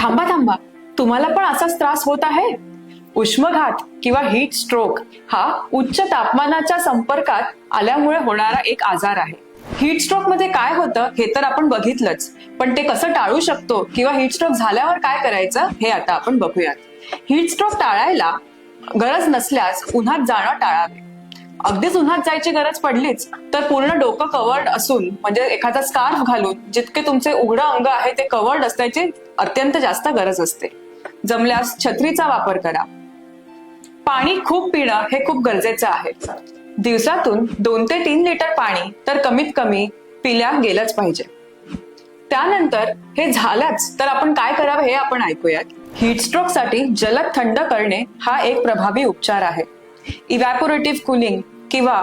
थांबा थांबा, तुम्हाला पण असाच त्रास होत आहे? उष्मघात किंवा हीट स्ट्रोक हा उच्च तापमानाच्या संपर्कात आल्यामुळे होणारा एक आजार आहे. हीट स्ट्रोक मध्ये काय होतं हे तर आपण बघितलंच, पण ते कसं टाळू शकतो किंवा हीट स्ट्रोक झाल्यावर काय करायचं हे आता आपण बघूयात. हीट स्ट्रोक टाळायला गरज नसल्यास उन्हात जाणं टाळावे. अगदीच उन्हात जायची गरज पडलीच तर पूर्ण डोकं कवर्ड असून म्हणजे एखादा स्कार्फ घालून जितके तुमचे उघडं अंग आहे ते कवर्ड असण्याची अत्यंत जास्त गरज असते. जमल्यास छत्रीचा वापर करा. पाणी खूप पिणं हे खूप गरजेचं आहे. दिवसातून 2 ते 3 लिटर पाणी तर कमीत कमी पिल्या गेलंच पाहिजे. त्यानंतर हे झालंच तर आपण काय करावं हे आपण ऐकूयात. हीट स्ट्रोक साठी जलद थंड करणे हा एक प्रभावी उपचार आहे. इव्हॅपोरेटिव्ह कुलिंग किंवा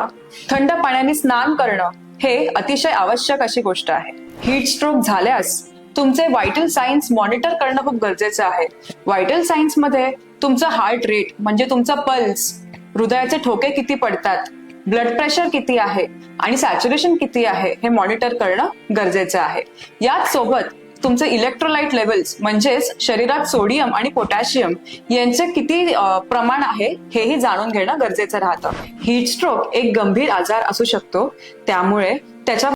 थंड पाण्याने स्नान करणं हे अतिशय आवश्यक अशी गोष्ट आहे. हीट स्ट्रोक झाल्यास तुमचे व्हायटल सायन्स मॉनिटर करणं खूप गरजेचं आहे. व्हायटल सायन्स मध्ये तुमचं हार्ट रेट म्हणजे तुमचा पल्स, हृदयाचे ठोके किती पडतात, ब्लड प्रेशर किती आहे आणि सॅच्युरेशन किती आहे हे मॉनिटर करणं गरजेचं आहे. याच सोबत तुमचे इलेक्ट्रोलाइट लेवल्स म्हणजेच शरीरात सोडियम आणि पोटॅशियम यांचे किती प्रमाण आहे हेही जाणून घेणं गरजेचं राहतं. हीट स्ट्रोक एक गंभीर आजार असू शकतो, त्यामुळे त्याच्या